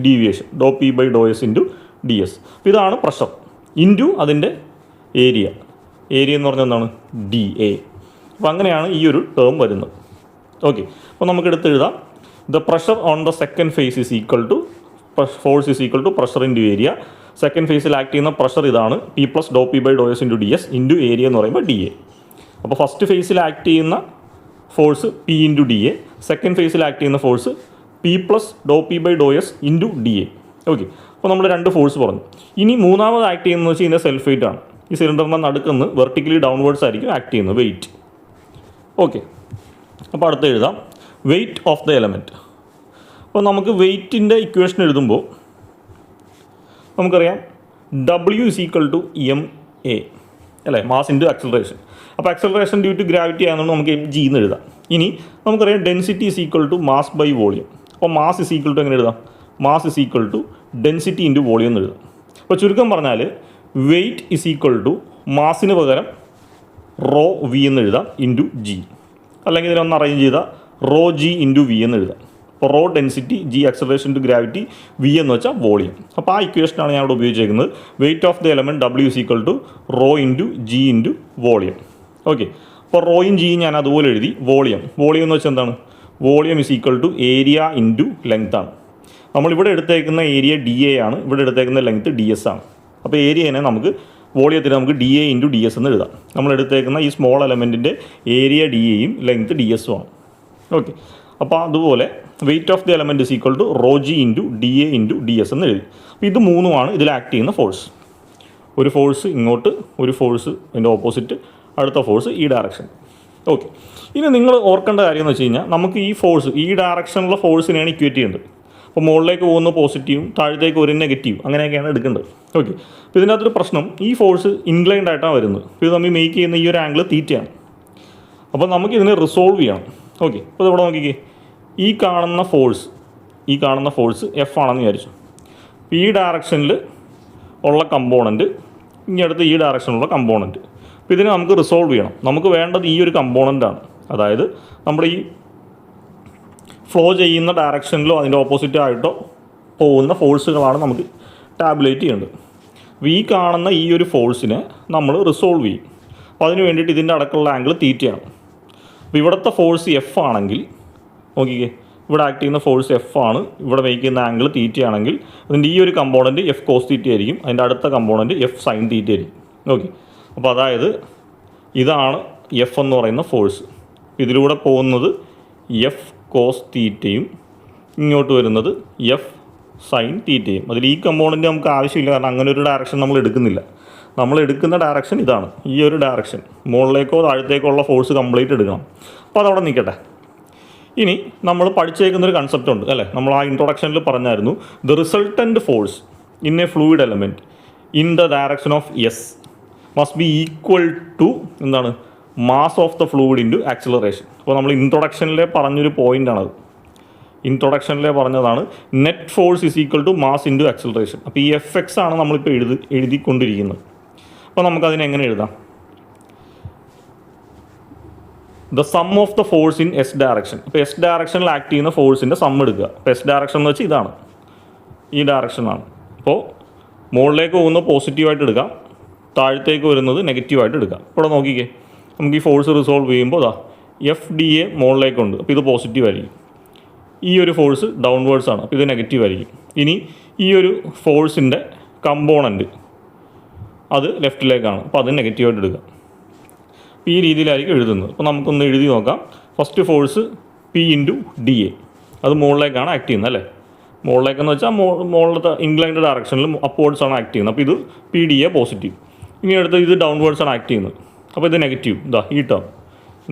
deviation, do P by Dr S into D S. അപ്പോൾ ഇതാണ് പ്രഷർ ഇൻറ്റു അതിൻ്റെ ഏരിയ. ഏരിയ എന്ന് പറഞ്ഞാൽ എന്താണ്, ഡി എ. അപ്പോൾ അങ്ങനെയാണ് ഈ ഒരു ടേം വരുന്നത്. ഓക്കെ, അപ്പോൾ നമുക്ക് എടുത്ത് എഴുതാം, the pressure on the second face is equal to force is equal to pressure into area. Second ഫേസിൽ ആക്ട് ചെയ്യുന്ന പ്രഷർ ഇതാണ്, P plus Dr P by Dr S into D S into area എന്ന് പറയുമ്പോൾ D A. അപ്പോൾ first ഫേസിൽ act ചെയ്യുന്ന force P into D A, second ഫേസിൽ act ചെയ്യുന്ന force P plus Dr P by Dr S into D A. Okay, അപ്പോൾ നമ്മൾ 2 force പറഞ്ഞു. ഇനി മൂന്നാമത് ആക്ട് ചെയ്യുന്നത് വെച്ച് കഴിഞ്ഞാൽ സെൽഫ് വെയിറ്റ് ആണ്. ഈ സിലിണ്ടറിൻ്റെ നടുക്കുന്ന് വെർട്ടിക്കലി ഡൗൺവേർഡ്സ് ആയിരിക്കും ആക്ട് ചെയ്യുന്നത്, വെയിറ്റ്. ഓക്കെ, അപ്പോൾ അടുത്ത് എഴുതാം, വെയിറ്റ് ഓഫ് ദ എലമെൻറ്റ്. അപ്പോൾ നമുക്ക് വെയിറ്റിൻ്റെ ഇക്വേഷൻ എഴുതുമ്പോൾ നമുക്കറിയാം W is equal to M A അല്ലേ, മാസ് ഇൻറ്റു ആക്സലറേഷൻ. അപ്പോൾ ആക്സലറേഷൻ ഡ്യൂ ടു ഗ്രാവിറ്റി ആയതുകൊണ്ട് നമുക്ക് എം ജി എന്ന് എഴുതാം. ഇനി നമുക്കറിയാം density is equal to mass by volume. അപ്പോൾ മാസ് ഇസ് ഈക്വൽ ടു എങ്ങനെ എഴുതാം, mass is equal to density into volume എന്ന് എഴുതാം. അപ്പോൾ ചുരുക്കം പറഞ്ഞാൽ വെയിറ്റ് ഇസ് ഈക്വൽ ടു മാസിന് പകരം റോ വി എന്ന് എഴുതാം ഇൻറ്റു ജി, അല്ലെങ്കിൽ ഇതിനൊന്ന് അറേഞ്ച് ചെയ്താൽ റോ ജി ഇൻറ്റു വി എന്ന് എഴുതാം. അപ്പോൾ rho density, G acceleration to gravity, V എന്ന് വെച്ചാൽ വോളിയം. അപ്പോൾ ആ ഇക്വേഷനാണ് ഞാൻ ഇവിടെ ഉപയോഗിച്ചിരിക്കുന്നത്. Weight of the element W is equal to rho into G into volume. Okay, അപ്പോൾ റോയും ജിയും ഞാൻ അതുപോലെ എഴുതി. വോളിയം എന്ന് വെച്ചാൽ എന്താണ്, volume is equal to area into length ആണ്. നമ്മളിവിടെ എടുത്തേക്കുന്ന ഏരിയ ഡി എ ആണ്, ഇവിടെ എടുത്തേക്കുന്ന ലെങ്ത് ഡി എസ് ആണ്. അപ്പോൾ ഏരിയനെ നമുക്ക് വോളിയത്തിന് നമുക്ക് D A into D S എന്ന് എഴുതാം. നമ്മൾ എടുത്തേക്കുന്ന ഈ സ്മോൾ എലമെൻറ്റിൻ്റെ ഏരിയ ഡി എയും ലെങ്ത് ഡി എസും ആണ്. ഓക്കെ, അപ്പോൾ അതുപോലെ weight of the element is equal to rho G into D A into D S എന്ന് എഴുതി. അപ്പോൾ ഇത് മൂന്നുമാണ് ഇതിൽ ആക്ട് ചെയ്യുന്ന ഫോഴ്സ്. ഒരു ഫോഴ്സ് ഇങ്ങോട്ട്, ഒരു ഫോഴ്സ് അതിൻ്റെ ഓപ്പോസിറ്റ്, അടുത്ത ഫോഴ്സ് ഈ ഡയറക്ഷൻ. ഓക്കെ, ഇനി നിങ്ങൾ ഓർക്കേണ്ട കാര്യം എന്ന് വെച്ച് കഴിഞ്ഞാൽ നമുക്ക് ഈ ഫോഴ്സ്, ഈ ഡയറക്ഷനിലുള്ള ഫോഴ്സിനെയാണ് ഇക്വേറ്റ് ചെയ്യേണ്ടത്. അപ്പോൾ മുകളിലേക്ക് പോകുന്ന പോസിറ്റീവും താഴത്തേക്ക് ഒരു നെഗറ്റീവ്, അങ്ങനെയൊക്കെയാണ് എടുക്കേണ്ടത്. ഓക്കെ, അപ്പോൾ ഇതിനകത്തൊരു പ്രശ്നം, ഈ ഫോഴ്സ് ഇൻക്ലൈൻഡ് ആയിട്ടാണ് വരുന്നത്. ഇത് തമ്മിൽ മേക്ക് ചെയ്യുന്ന ഈ ഒരു ആംഗിൾ തീറ്റയാണ്. അപ്പോൾ നമുക്കിതിനെ റിസോൾവ് ചെയ്യണം. ഓക്കെ, അപ്പോൾ ഇവിടെ നോക്കിക്കേ, ഈ കാണുന്ന ഫോഴ്സ് എഫ് ആണെന്ന് വിചാരിച്ചു. ഈ ഡയറക്ഷനിൽ ഉള്ള കമ്പോണൻറ്റ്, ഇനി അടുത്ത് ഈ ഡയറക്ഷനിലുള്ള കമ്പോണൻറ്റ്. അപ്പോൾ ഇതിനെ നമുക്ക് റിസോൾവ് ചെയ്യണം. നമുക്ക് വേണ്ടത് ഈ ഒരു കമ്പോണൻ്റാണ്. അതായത് നമ്മുടെ ഈ ഫ്ലോ ചെയ്യുന്ന ഡയറക്ഷനിലോ അതിൻ്റെ ഓപ്പോസിറ്റ് ആയിട്ടോ പോകുന്ന ഫോഴ്സുകളാണ് നമുക്ക് ടാബുലേറ്റ് ചെയ്യേണ്ടത്. അപ്പോൾ ഈ കാണുന്ന ഈ ഒരു ഫോഴ്സിനെ നമ്മൾ റിസോൾവ് ചെയ്യും. അപ്പോൾ അതിന് വേണ്ടിയിട്ട് ഇതിൻ്റെ അടക്കമുള്ള ആംഗിൾ തീറ്റയാണ്. അപ്പോൾ ഇവിടുത്തെ ഫോഴ്സ് എഫ് ആണെങ്കിൽ നോക്കിക്കേ, ഇവിടെ ആക്ട് ചെയ്യുന്ന ഫോഴ്സ് എഫ് ആണ്, ഇവിടെ മേക്ക് ചെയ്യുന്ന ആംഗിൾ തീറ്റയാണെങ്കിൽ അതിൻ്റെ ഈ ഒരു കമ്പോണൻറ്റ് എഫ് കോസ് തീറ്റ ആയിരിക്കും, അതിൻ്റെ അടുത്ത കമ്പോണൻറ്റ് എഫ് സൈൻ തീറ്റ ആയിരിക്കും. ഓക്കെ, അപ്പോൾ അതായത് ഇതാണ് എഫ് എന്ന് പറയുന്ന ഫോഴ്സ്. ഇതിലൂടെ പോകുന്നത് എഫ് കോസ് തീറ്റയും ഇങ്ങോട്ട് വരുന്നത് എഫ് സൈൻ തീറ്റയും. അതിൽ ഈ കമ്പോണൻറ്റ് നമുക്ക് ആവശ്യമില്ല, കാരണം അങ്ങനെ ഒരു ഡയറക്ഷൻ നമ്മൾ എടുക്കുന്നില്ല. നമ്മൾ എടുക്കുന്ന ഡയറക്ഷൻ ഇതാണ്, ഈ ഒരു ഡയറക്ഷൻ. മുകളിലേക്കോ താഴത്തേക്കോ ഉള്ള ഫോഴ്സ് കംപ്ലീറ്റ് എടുക്കണം. അപ്പോൾ അതവിടെ നിൽക്കട്ടെ. ഇനി നമ്മൾ പഠിച്ചേക്കുന്നൊരു കൺസെപ്റ്റ് ഉണ്ട് അല്ലേ, നമ്മൾ ആ ഇൻട്രൊഡക്ഷനിൽ പറഞ്ഞായിരുന്നു. The resultant force in a fluid element in the direction of S must be equal to എന്താണ്, mass of the fluid into acceleration. അപ്പോൾ നമ്മൾ ഇൻട്രൊഡക്ഷനിലെ പറഞ്ഞൊരു പോയിൻ്റാണത്. ഇൻട്രൊഡക്ഷനിലെ പറഞ്ഞതാണ് net force is equal to mass into acceleration. അപ്പോൾ ഈ എഫ് എക്സ് ആണ് നമ്മളിപ്പോൾ എഴുതിക്കൊണ്ടിരിക്കുന്നത്. അപ്പോൾ നമുക്കതിനെ എങ്ങനെ എഴുതാം? The sum of the force in S direction. അപ്പോൾ എസ് ഡയറക്ഷനിൽ ആക്ട് ചെയ്യുന്ന ഫോഴ്സിൻ്റെ സം എടുക്കുക. അപ്പോൾ എസ് ഡയറക്ഷൻ എന്ന് വെച്ചാൽ ഇതാണ്, ഈ ഡയറക്ഷനാണ്. അപ്പോൾ മുകളിലേക്ക് പോകുന്നത് പോസിറ്റീവായിട്ട് എടുക്കാം, താഴത്തേക്ക് വരുന്നത് നെഗറ്റീവായിട്ട് എടുക്കാം. ഇവിടെ നോക്കിക്കേ, നമുക്ക് ഈ ഫോഴ്സ് റിസോൾവ് ചെയ്യുമ്പോൾ അതാ എഫ് ഡി എ മുകളിലേക്കുണ്ട്, അപ്പോൾ ഇത് പോസിറ്റീവ് ആയിരിക്കും. ഈ ഒരു ഫോഴ്സ് ഡൗൺവേർഡ്സ് ആണ്, അപ്പോൾ ഇത് നെഗറ്റീവ് ആയിരിക്കും. ഇനി ഈ ഒരു ഫോഴ്സിൻ്റെ കമ്പോണൻറ്റ് അത് ലെഫ്റ്റിലേക്കാണ്, അപ്പോൾ അത് നെഗറ്റീവായിട്ട് എടുക്കുക. ഈ രീതിയിലായിരിക്കും എഴുതുന്നത്. അപ്പോൾ നമുക്കൊന്ന് എഴുതി നോക്കാം. First force P into D A, അത് മുകളിലേക്കാണ് ആക്ട് ചെയ്യുന്നത് അല്ലേ. മുകളിലേക്കെന്ന് വെച്ചാൽ മുകളിലത്തെ ഇൻക്ലൈൻഡ് ഡയറക്ഷനിൽ അപ്വേർഡ്സ് ആണ് ആക്ട് ചെയ്യുന്നത്, അപ്പോൾ ഇത് പി ഡി എ പോസിറ്റീവ്. ഇനി അടുത്ത് ഇത് ഡൗൺവേർഡ്സ് ആണ് ആക്ട് ചെയ്യുന്നത്, അപ്പോൾ ഇത് നെഗറ്റീവ്. ഇതാ ഈ ടേം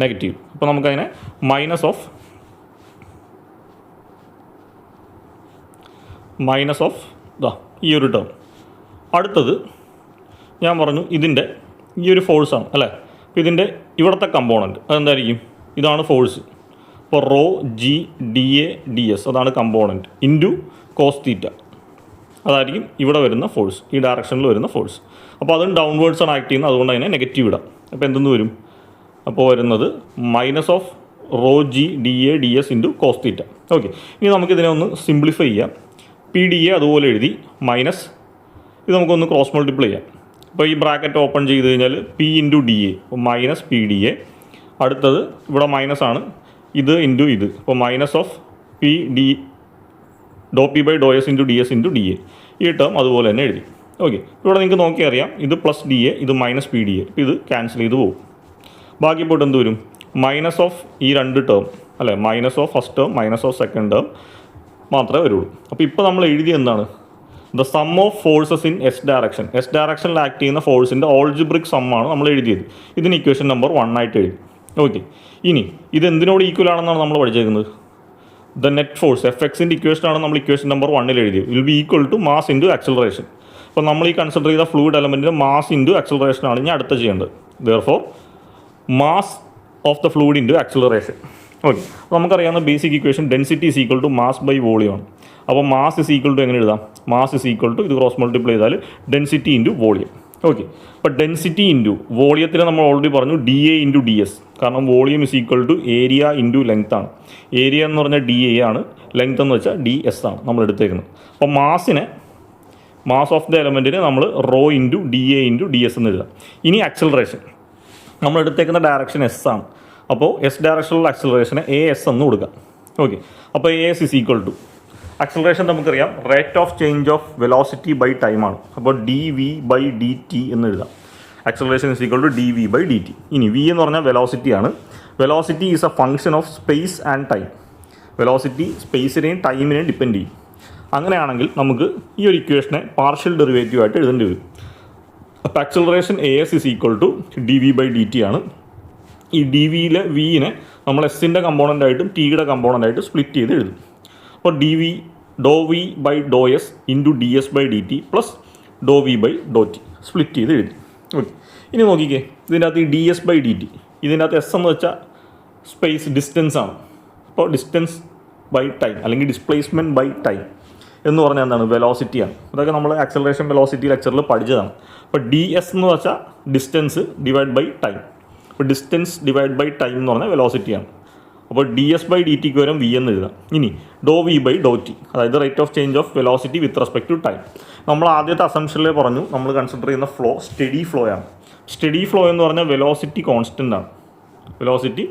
നെഗറ്റീവ്. അപ്പോൾ നമുക്കതിനെ മൈനസ് ഓഫ് ഇതാ ഈ ഒരു ടേം. അടുത്തത് ഞാൻ പറഞ്ഞു ഇതിൻ്റെ ഈ ഒരു ഫോഴ്സാണ് അല്ലേ. അപ്പോൾ ഇതിൻ്റെ ഇവിടുത്തെ കമ്പോണൻറ്റ് അതെന്തായിരിക്കും? ഇതാണ് ഫോഴ്സ്. അപ്പോൾ raw G D A D S അതാണ് കമ്പോണൻറ്റ് ഇൻറ്റു കോസ് തീറ്റ, അതായിരിക്കും ഇവിടെ വരുന്ന ഫോഴ്സ്, ഈ ഡയറക്ഷനിൽ വരുന്ന ഫോഴ്സ്. അപ്പോൾ അതും ഡൗൺവേർഡ്സ് ആണ് ആക്ട് ചെയ്യുന്നത്, അതുകൊണ്ട് അതിനെ നെഗറ്റീവ് ഇടാം. അപ്പോൾ എന്തെന്ന് വരും? അപ്പോൾ വരുന്നത് minus of rho G D A D S into cos theta. Okay, ഇനി നമുക്കിതിനെ ഒന്ന് സിംപ്ലിഫൈ ചെയ്യാം. പി ഡി എ അതുപോലെ എഴുതി, മൈനസ് ഇത് നമുക്കൊന്ന് ക്രോസ് മൾട്ടിപ്ലൈ ചെയ്യാം. അപ്പോൾ ഈ ബ്രാക്കറ്റ് ഓപ്പൺ ചെയ്ത് കഴിഞ്ഞാൽ പി ഇൻറ്റു ഡി എ, അപ്പോൾ മൈനസ് പി ഡി എ. അടുത്തത് ഇവിടെ മൈനസ് ആണ്, ഇത് ഇൻറ്റു ഇത്, അപ്പോൾ minus of P D do P by Dr S into D S into D A. ഈ ടേം അതുപോലെ തന്നെ എഴുതി. ഓക്കെ, ഇവിടെ നിങ്ങൾക്ക് നോക്കി അറിയാം, ഇത് പ്ലസ് ഡി എ, ഇത് മൈനസ് പി ഡി എ, ഇത് ക്യാൻസൽ ചെയ്ത് പോകും. ബാക്കി പോയിട്ട് എന്ത് വരും? മൈനസ് ഓഫ് ഈ രണ്ട് ടേം അല്ലേ, minus of first term minus of second term മാത്രമേ വരുള്ളൂ. അപ്പോൾ ഇപ്പോൾ നമ്മൾ എഴുതിയ എന്താണ്? The sum of forces in S direction. S ഡയറക്ഷനിൽ ആക്ട് ചെയ്യുന്ന ഫോഴ്സിൻ്റെ ഓൾജിബ്രിക് സമ്മാണ് നമ്മൾ എഴുതിയത്. ഇതിന് ഇക്വേഷൻ നമ്പർ 1 ആയിട്ട് എഴുതി. ഓക്കെ, ഇനി ഇത് എന്തിനോട് ഈക്വൽ ആണെന്നാണ് നമ്മൾ പഠിച്ചേക്കുന്നത്? ദ നെറ്റ് ഫോഴ്സ് എഫ് എക്സിൻ്റെ ഇക്വേഷനാണ് നമ്മൾ ഇക്വേഷൻ നമ്പർ 1 എഴുതിയത്. Will be equal to mass into acceleration. അപ്പോൾ നമ്മൾ ഈ കൺസിഡർ ചെയ്ത ഫ്ലൂയിഡ് എലമെൻറ്റിൻ്റെ മാസ് ഇൻറ്റു ആക്സിലറേഷൻ ആണ് ഇനി അടുത്ത ചെയ്യേണ്ടത്. Therefore mass of the fluid into acceleration. Okay, അപ്പോൾ നമുക്കറിയാവുന്ന basic equation density is equal to mass by volume ആണ്. അപ്പോൾ മാസ് ഇസ് ഈക്വൽ ടു എങ്ങനെ എഴുതാം? മാസ് ഇസ് ഈക്വൽ ടു ഇത് ക്രോസ് മൾട്ടിപ്ലൈ ചെയ്താൽ ഡെൻസിറ്റി ഇൻറ്റു വോളിയം. ഓക്കെ, അപ്പോൾ density into വോളിയത്തിന് നമ്മൾ ഓൾറെഡി പറഞ്ഞു D A into D S, കാരണം volume is equal to area into length ആണ്. ഏരിയ എന്ന് പറഞ്ഞാൽ ഡി എ ആണ്, ലെങ്ത് എന്ന് വെച്ചാൽ ഡി എസ് ആണ് നമ്മൾ എടുത്തേക്കുന്നത്. അപ്പോൾ മാസ് ഓഫ് ദ എലമെൻറ്റിന് നമ്മൾ rho into D A into D S എന്ന് എഴുതാം. ഇനി ആക്സിലറേഷൻ നമ്മൾ എടുത്തേക്കുന്ന ഡയറക്ഷൻ എസ് ആണ്. അപ്പോൾ എസ് ഡയറക്ഷനിലുള്ള ആക്സിലറേഷന് എ എസ് എന്ന് കൊടുക്കാം. ഓക്കെ, അപ്പോൾ A S is equal to acceleration നമുക്കറിയാം rate of change of velocity by time ആണ്. അപ്പോൾ D V by D T എന്ന് എഴുതാം. Acceleration is equal to D V by D T. ഇനി വി എന്ന് പറഞ്ഞാൽ വെലോസിറ്റി ആണ്. Velocity is a function of space and time. Velocity സ്പേസിനെയും ടൈമിനെയും ഡിപ്പെൻഡ് ചെയ്യും. അങ്ങനെയാണെങ്കിൽ നമുക്ക് ഈ ഒരു ഇക്വേഷനെ പാർഷ്യൽ ഡെറിവേറ്റീവ് ആയിട്ട് എഴുതേണ്ടി വരും. അപ്പോൾ acceleration A S is equal to D V by D T ആണ്. ഈ ഡി വിയിലെ വിനെ നമ്മൾ എസിൻ്റെ കമ്പോണൻ്റായിട്ടും ടിയുടെ കമ്പോണൻ്റായിട്ട് സ്പ്ലിറ്റ് ചെയ്ത് എഴുതും. അപ്പോൾ D V do V by Dr S into D S by D T plus do V by do T split ചെയ്ത് എഴുതി. ഓക്കെ, ഇനി നോക്കിക്കേ, ഇതിൻ്റെ അകത്ത് ഈ D S by D T, ഇതിൻ്റെ അകത്ത് എസ് എന്ന് വെച്ചാൽ സ്പേസ് ഡിസ്റ്റൻസ് ആണ്. അപ്പോൾ ഡിസ്റ്റൻസ് ബൈ ടൈം അല്ലെങ്കിൽ ഡിസ്പ്ലേസ്മെൻറ്റ് ബൈ ടൈം. എന്ന് പറഞ്ഞാൽ എന്താണ്, വെലോസിറ്റിയാണ്. ഇതൊക്കെ നമ്മൾ ആക്സലറേഷൻ വെലോസിറ്റി ലെക്ചറിൽ പഠിച്ചതാണ്. അപ്പോൾ DS എന്ന് വെച്ചാൽ ഡിസ്റ്റൻസ് ഡിവൈഡ് ബൈ ടൈം. അപ്പോൾ ഡിസ്റ്റൻസ് ഡിവൈഡ് ബൈ ടൈം എന്ന് പറഞ്ഞാൽ വെലോസിറ്റിയാണ്. അപ്പോൾ DS/dt പകരം V എന്ന് എഴുതാം. ഇനി ∂V/∂t, അതായത് rate of change of velocity with respect to time. നമ്മൾ ആദ്യത്തെ അസംഷനിലേ പറഞ്ഞു നമ്മൾ കൺസിഡർ ചെയ്യുന്ന ഫ്ലോ സ്റ്റഡി ഫ്ലോ ആണ്. സ്റ്റഡി ഫ്ലോ എന്ന് പറഞ്ഞാൽ വെലോസിറ്റി കോൺസ്റ്റൻ്റ് ആണ്. വെലോസിറ്റി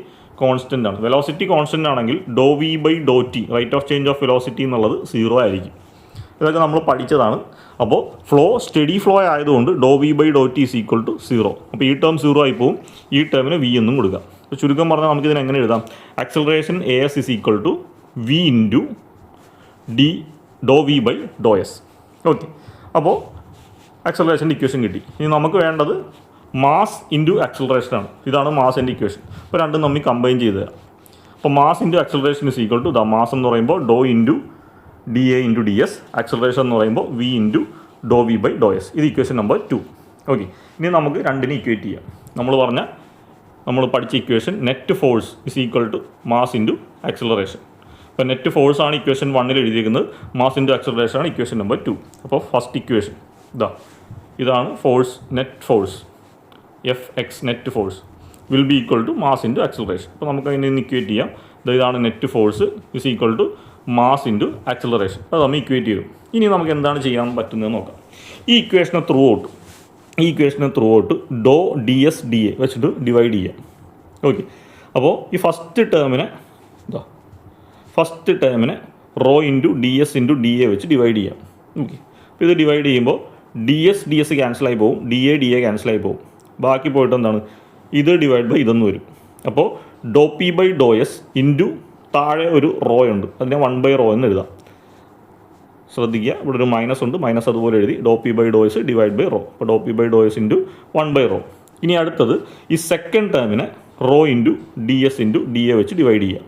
കോൺസ്റ്റൻ്റ് ആണെങ്കിൽ ∂V/∂t rate of change of velocity എന്നുള്ളത് 0 ആയിരിക്കും. ഇതൊക്കെ നമ്മൾ പഠിച്ചതാണ്. അപ്പോൾ ഫ്ലോ സ്റ്റഡി ഫ്ലോ ആയതുകൊണ്ട് ∂V/∂t = 0. അപ്പോൾ ഈ ടേം 0 ആയി പോകും. ഈ ടേമിന് V എന്നും കൊടുക്കാം. അപ്പോൾ ചുരുക്കം പറഞ്ഞാൽ നമുക്കിതിനെ എങ്ങനെ എഴുതാം, acceleration AS = V × ∂V/∂s. Okay, അപ്പോൾ ആക്സലറേഷൻ്റെ ഇക്വേഷൻ കിട്ടി. ഇനി നമുക്ക് വേണ്ടത് മാസ് ഇൻറ്റു ആക്സലറേഷൻ ആണ്. ഇതാണ് മാസിൻ്റെ ഇക്വേഷൻ. അപ്പോൾ രണ്ടും നമ്മൾ കമ്പൈൻ ചെയ്ത് തരാം. അപ്പോൾ മാസ് ഇൻറ്റു ആക്സലറേഷൻ = മാസ് എന്ന് പറയുമ്പോൾ dA × ds, ആക്സലറേഷൻ എന്ന് പറയുമ്പോൾ V × ∂V/∂s. ഇത് ഇക്വേഷൻ നമ്പർ 2. ഓക്കെ, ഇനി നമുക്ക് രണ്ടിനെ ഇക്വേറ്റ് ചെയ്യാം. നമ്മൾ പഠിച്ച equation net force = mass into acceleration. അപ്പോൾ നെറ്റ് ഫോഴ്സ് ആണ് ഇക്വേഷൻ 1 എഴുതിയിരിക്കുന്നത്, മാസ് ഇൻറ്റു ആക്സലറേഷൻ ആണ് ഇക്വേഷൻ നമ്പർ 2. അപ്പോൾ ഫസ്റ്റ് ഇക്വേഷൻ ഇതാണ് force, net force Fx net force will be equal to mass into acceleration. അപ്പോൾ നമുക്ക് അതിനെ ഇക്വേറ്റ് ചെയ്യാം. ഇതാണ് net force = mass into acceleration. അത് നമ്മൾ ഇക്വേറ്റ് ചെയ്തു. ഇനി നമുക്ക് എന്താണ് ചെയ്യാൻ പറ്റുന്നത് നോക്കാം. ഈ ഇക്വേഷനെ ത്രൂ ഔട്ട് ∂ds/dA വെച്ചിട്ട് ഡിവൈഡ് ചെയ്യാം. ഓക്കെ, അപ്പോൾ ഈ ഫസ്റ്റ് ടേമിനെ റോ ഇൻറ്റു DS × dA വെച്ച് ഡിവൈഡ് ചെയ്യാം. ഓക്കെ, അപ്പോൾ ഇത് ഡിവൈഡ് ചെയ്യുമ്പോൾ DS ക്യാൻസലായി പോകും, DA ക്യാൻസലായി പോകും. ബാക്കി പോയിട്ട് എന്താണ്, ഇത് ഡിവൈഡ് ബൈ ഇതെന്ന് വരും. അപ്പോൾ ∂P/∂s ഇൻറ്റു താഴെ ഒരു റോ ഉണ്ട്, അതിനെ 1/ρ എന്ന് എഴുതാം. ശ്രദ്ധിക്കുക, ഇവിടെ ഒരു മൈനസ് ഉണ്ട്, മൈനസ് അതുപോലെ എഴുതി ∂P/∂s ഡിവൈഡ് ബൈ റോ. അപ്പോൾ ∂P/∂s × 1/ρ. ഇനി അടുത്തത് ഈ സെക്കൻഡ് ടേമിനെ റോ ഇൻറ്റു DS × dA വെച്ച് ഡിവൈഡ് ചെയ്യുക.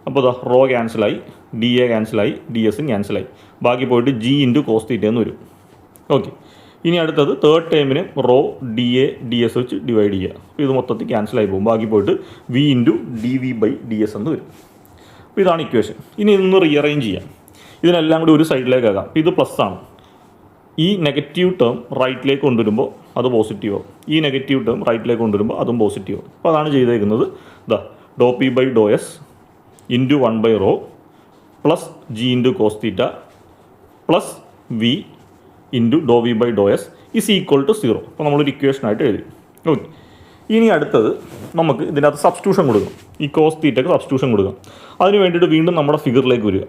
അപ്പോൾ റോ ക്യാൻസലായി, DA ക്യാൻസലായി, DS ക്യാൻസലായി. ബാക്കി പോയിട്ട് G × cos θ എന്ന് വരും. ഓക്കെ, ഇനി അടുത്തത് തേർഡ് ടേമിന് റോ DA DS വെച്ച് ഡിവൈഡ് ചെയ്യുക. അപ്പോൾ ഇത് മൊത്തത്തിൽ ക്യാൻസലായി പോകും. ബാക്കി പോയിട്ട് V × dV/ds എന്ന് വരും. അപ്പോൾ ഇതാണ് ഇക്വേഷൻ. ഇനി ഇതൊന്ന് റീഅറേഞ്ച് ചെയ്യാം. ഇതിനെല്ലാം കൂടി ഒരു സൈഡിലേക്ക് ആകാം. അപ്പോൾ ഇത് പ്ലസ് ആണ്. ഈ നെഗറ്റീവ് ടേം റൈറ്റിലേക്ക് കൊണ്ടുവരുമ്പോൾ അത് പോസിറ്റീവ് ആവും. ഈ നെഗറ്റീവ് ടേം റൈറ്റിലേക്ക് കൊണ്ടുവരുമ്പോൾ അതും പോസിറ്റീവ് ആവും. അപ്പോൾ അതാണ് ചെയ്തേക്കുന്നത്. ∂P/∂s × 1/ρ plus G × cos θ plus V × ∂V/∂s = 0. അപ്പോൾ നമ്മളൊരു ഇക്വേഷനായിട്ട് എഴുതി. ഓക്കെ, ഇനി അടുത്തത് നമുക്ക് ഇതിനകത്ത് സബ്സ്റ്റിറ്റ്യൂഷൻ കൊടുക്കാം. ഈ cos θക്ക് സബ്സ്റ്റിറ്റ്യൂഷൻ കൊടുക്കാം. അതിന് വേണ്ടിയിട്ട് വീണ്ടും നമ്മുടെ ഫിഗറിലേക്ക് വരിക.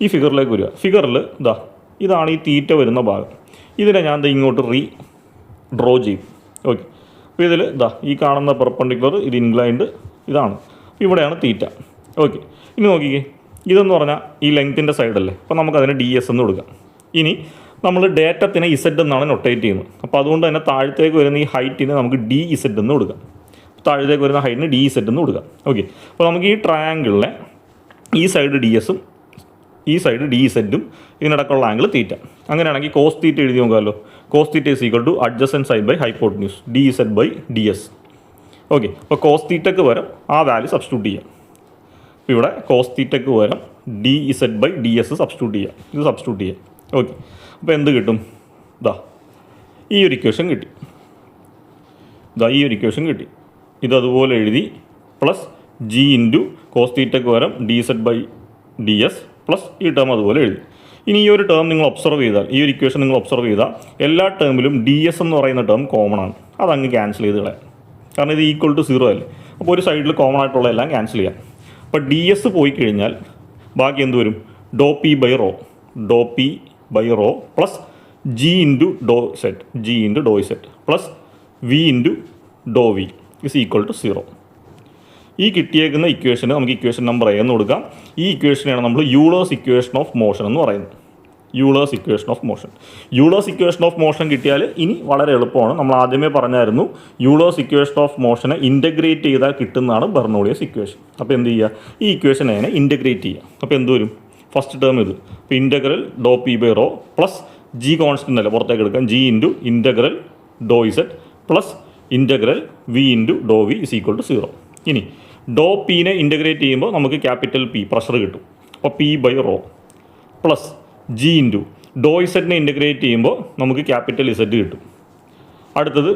ഈ ഫിഗറിലേക്ക് വരിക. ഫിഗറിൽ ഇതാണ് ഈ തീറ്റ വരുന്ന ഭാഗം. ഇതിനെ ഞാൻ ഇങ്ങോട്ട് ഡ്രോ ചെയ്യും. ഓക്കെ, അപ്പോൾ ഇതിൽ ഈ കാണുന്ന പെർപെൻഡിക്കുലർ, ഇത് ഇൻക്ലൈൻഡ്, ഇതാണ്. ഇവിടെയാണ് തീറ്റ. ഓക്കെ, ഇനി നോക്കിക്കേ, ഇതെന്ന് പറഞ്ഞാൽ ഈ ലെങ്ത്തിൻ്റെ സൈഡല്ലേ. അപ്പോൾ നമുക്കതിനെ DS എന്ന് കൊടുക്കാം. ഇനി നമ്മൾ ഡേറ്റത്തിനെ Z എന്നാണ് നൊട്ടേറ്റ് ചെയ്യുന്നത്. അപ്പോൾ അതുകൊണ്ട് തന്നെ താഴത്തേക്ക് വരുന്ന ഈ ഹൈറ്റിനെ നമുക്ക് DZ എന്ന് കൊടുക്കാം. താഴത്തേക്ക് വരുന്ന ഹൈറ്റിന് DZ എന്ന് കൊടുക്കാം. ഓക്കെ, അപ്പോൾ നമുക്ക് ഈ ട്രയാങ്കിളിലെ ഈ സൈഡ് DSഉം ഈ സൈഡ് DZ-ഉം ഇതിനിടക്കുള്ള ആംഗിൾ തീറ്റ. അങ്ങനെയാണെങ്കിൽ cos θ എഴുതി നോക്കാമല്ലോ. cos θ = adjacent side by hypotenuse DZ/ds. Okay, അപ്പോൾ cos θക്ക് പകരം ആ വാല്യൂ സബ്സ്റ്റിറ്റ്യൂട്ട് ചെയ്യാം. അപ്പോൾ ഇവിടെ cos θക്ക് പകരം DZ/ds സബ്സ്റ്റിറ്റ്യൂട്ട് ചെയ്യാം. ഇത് സബ്സ്റ്റിറ്റ്യൂട്ട് ചെയ്യാം. ഓക്കെ, അപ്പോൾ എന്ത് കിട്ടും? ഈ ഒരു ഇക്വേഷൻ കിട്ടി. ഇത് അതുപോലെ എഴുതി പ്ലസ് G × cos θക്ക് പകരം DZ/ds പ്ലസ് ഈ ടേം അതുപോലെ എഴുതി. ഇനി ഈ ഒരു ടേം നിങ്ങൾ ഒബ്സർവ് ചെയ്താൽ, ഈ ഒരു ഇക്വേഷൻ നിങ്ങൾ ഒബ്സർവ് ചെയ്താൽ എല്ലാ ടേമിലും DS എന്ന് പറയുന്ന ടേം കോമൺ ആണ്. അതങ്ങ് ക്യാൻസൽ ചെയ്ത് കളയാം. കാരണം ഇത് = 0 അല്ലേ. അപ്പോൾ ഒരു സൈഡിൽ കോമൺ ആയിട്ടുള്ള എല്ലാം ക്യാൻസൽ ചെയ്യാം. അപ്പോൾ DS പോയി കഴിഞ്ഞാൽ ബാക്കി എന്ത് വരും? ∂P/ρ plus G × ∂z plus V × ∂V = 0. ഈ കിട്ടിയേക്കുന്ന ഇക്വേഷന് നമുക്ക് ഇക്വേഷൻ നമ്പർ A എന്ന് കൊടുക്കാം. ഈ ഇക്വേഷനെയാണ് നമ്മൾ യൂളേഴ്സ് ഇക്വേഷൻ ഓഫ് മോഷൻ എന്ന് പറയുന്നത്. യൂളേഴ്സ് ഇക്വേഷൻ ഓഫ് മോഷൻ കിട്ടിയാൽ ഇനി വളരെ എളുപ്പമാണ്. നമ്മൾ ആദ്യമേ പറഞ്ഞായിരുന്നു യൂളേഴ്സ് ഇക്വേഷൻ ഓഫ് മോഷനെ ഇൻ്റഗ്രേറ്റ് ചെയ്താൽ കിട്ടുന്നതാണ് ബെർണോളിയസ് ഇക്വേഷൻ. അപ്പോൾ എന്ത് ചെയ്യുക? ഈ ഇക്വേഷൻ അതിനെ ഇൻ്റഗ്രേറ്റ് ചെയ്യുക. അപ്പോൾ എന്ത് വരും? ഫസ്റ്റ് ടേം ഇത്. അപ്പോൾ integral ∂P/ρ plus G constant അല്ല, പുറത്തേക്ക് എടുക്കാം. G × integral ∂z plus integral V × ∂V = 0. ഇനി ∂Pനെ ഇൻ്റഗ്രേറ്റ് ചെയ്യുമ്പോൾ നമുക്ക് ക്യാപിറ്റൽ P പ്രഷർ കിട്ടും. അപ്പോൾ P/ρ പ്ലസ് ജി ഇൻറ്റു ഡോ ഇസഡിനെ ഇൻ്റഗ്രേറ്റ് ചെയ്യുമ്പോൾ നമുക്ക് ക്യാപിറ്റൽ ഇസഡ് കിട്ടും. അടുത്തത്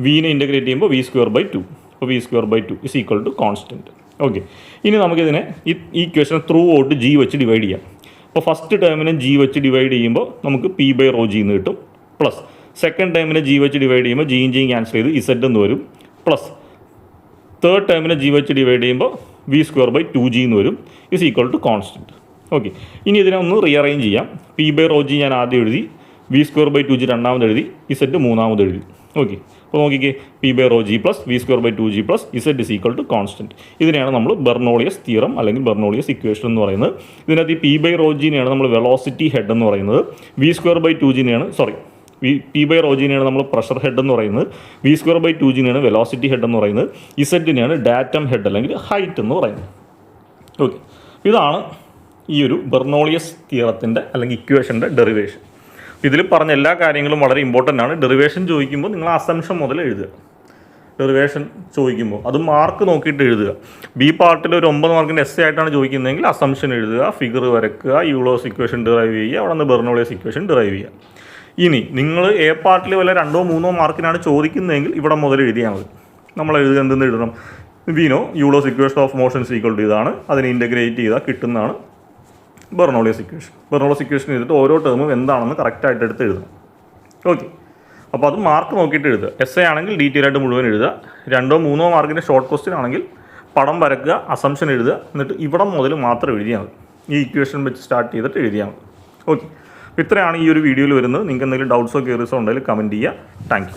വിനെ ഇൻ്റഗ്രേറ്റ് ചെയ്യുമ്പോൾ വി സ്ക്വയർ ബൈ 2. അപ്പോൾ V square by 2 is equal to constant. Okay, ഇനി നമുക്കിതിനെ ഈ ഇക്വേഷൻ ത്രൂ ഔട്ട് ജി വെച്ച് ഡിവൈഡ് ചെയ്യാം. അപ്പോൾ ഫസ്റ്റ് ടേമിനെ ജി വെച്ച് ഡിവൈഡ് ചെയ്യുമ്പോൾ നമുക്ക് പി ബൈ റോ ജി എന്ന് കിട്ടും. പ്ലസ് സെക്കൻഡ് ടേമിനെ ജി വെച്ച് ഡിവൈഡ് ചെയ്യുമ്പോൾ ജിയും ക്യാൻസൽ ചെയ്ത് ഇസഡ് എന്ന് വരും. പ്ലസ് തേർഡ് ടേമിനെ ജി വെച്ച് ഡിവൈഡ് ചെയ്യുമ്പോൾ വി സ്ക്വയർ ബൈ 2g എന്ന് വരും. Is equal to constant. Okay, ഇനി ഇതിനെ ഒന്ന് റീഅറേഞ്ച് ചെയ്യാം. പി ബൈ റോ ജി ഞാൻ ആദ്യം എഴുതി, വി സ്ക്വയർ ബൈ 2g രണ്ടാമത് എഴുതി, ഇസഡ് മൂന്നാമത് എഴുതി. ഓക്കെ, അപ്പോൾ നോക്കിക്കേ, P by rho G plus V square by 2g plus Z is equal to constant. ഇതിനെയാണ് നമ്മൾ ബെർണോളിയസ് തിയറം അല്ലെങ്കിൽ ബെർണോളിയസ് ഇക്വേഷൻ എന്ന് പറയുന്നത്. ഇതിനകത്ത് ഈ പി ബൈ റോ ജിനെയാണ് നമ്മൾ വെലോസിറ്റി ഹെഡ് എന്ന് പറയുന്നത്. വി സ്ക്വയർ ബൈ 2gനെയാണ് പി ബൈ റോ ജിനെയാണ് നമ്മൾ പ്രഷർ ഹെഡ് എന്ന് പറയുന്നത്. വി സ്ക്വയർ ബൈ 2gനെയാണ് വെലോസിറ്റി ഹെഡ് എന്ന് പറയുന്നത്. ഇസഡിനെയാണ് ഡാറ്റം ഹെഡ് അല്ലെങ്കിൽ ഹൈറ്റ് എന്ന് പറയുന്നത്. ഓക്കെ, ഇതാണ് ഈ ഒരു ബെർണോളിയസ് തിയറത്തിൻ്റെ അല്ലെങ്കിൽ ഇക്വേഷൻ്റെ ഡെറിവേഷൻ. ഇതിൽ പറഞ്ഞ എല്ലാ കാര്യങ്ങളും വളരെ ഇമ്പോർട്ടൻ്റ് ആണ്. ഡെറിവേഷൻ ചോദിക്കുമ്പോൾ നിങ്ങൾ അസംഷൻ മുതൽ എഴുതുക. ഡെറിവേഷൻ ചോദിക്കുമ്പോൾ അത് മാർക്ക് നോക്കിയിട്ട് എഴുതുക. ബി പാർട്ടിൽ ഒരു 9 മാർക്കിൻ്റെ എസ് ആയിട്ടാണ് ചോദിക്കുന്നതെങ്കിൽ അസംഷൻ എഴുതുക, ഫിഗർ വരയ്ക്കുക, യൂളേഴ്സ് ഇക്വേഷൻ ഡിറൈവ് ചെയ്യുക, അവിടെ നിന്ന് ബെർണോളിയസ് ഇക്വേഷൻ ഡിറൈവ് ചെയ്യുക. ഇനി നിങ്ങൾ എ പാർട്ടിൽ വല്ല 2-3 മാർക്കിനാണ് ചോദിക്കുന്നതെങ്കിൽ ഇവിടെ മുതൽ എഴുതിയാൽ മതി. നമ്മൾ എഴുതുക എന്തെന്ന് എഴുതണം, വിനോ Euler's equation of motion equal to ഇതാണ്, അതിനെ ഇൻ്റഗ്രേറ്റ് ചെയ്താൽ കിട്ടുന്നതാണ് ബെർണോളിയസ് ഇക്വേഷൻ. ബെർണോളിയസ് ഇക്വേഷൻ ചെയ്തിട്ട് ഓരോ ടേമും എന്താണെന്ന് കറക്റ്റായിട്ട് എടുത്ത് എഴുതണം. ഓക്കെ, അപ്പോൾ അത് മാർക്ക് നോക്കിയിട്ട് എഴുതുക. എസ് എ ആണെങ്കിൽ ഡീറ്റെയിൽ ആയിട്ട് മുഴുവൻ എഴുതുക. 2-3 മാർക്കിൻ്റെ ഷോർട്ട് ക്വസ്റ്റ്യൻ ആണെങ്കിൽ പടം വരയ്ക്കുക, അസംഷൻ എഴുതുക, എന്നിട്ട് ഇവിടെ മുതൽ മാത്രം എഴുതിയാൽ മതി. ഈ ഇക്വേഷൻ വെച്ച് സ്റ്റാർട്ട് ചെയ്തിട്ട് എഴുതിയാൽ മതി. ഓക്കെ, ഇത്രയാണ് ഈ ഒരു വീഡിയോയിൽ വരുന്നത്. നിങ്ങൾക്ക് എന്തെങ്കിലും ഡൗട്ട്സോ ക്വയറീസോ ഉണ്ടെങ്കിൽ കമൻറ്റ് ചെയ്യുക. Thank you.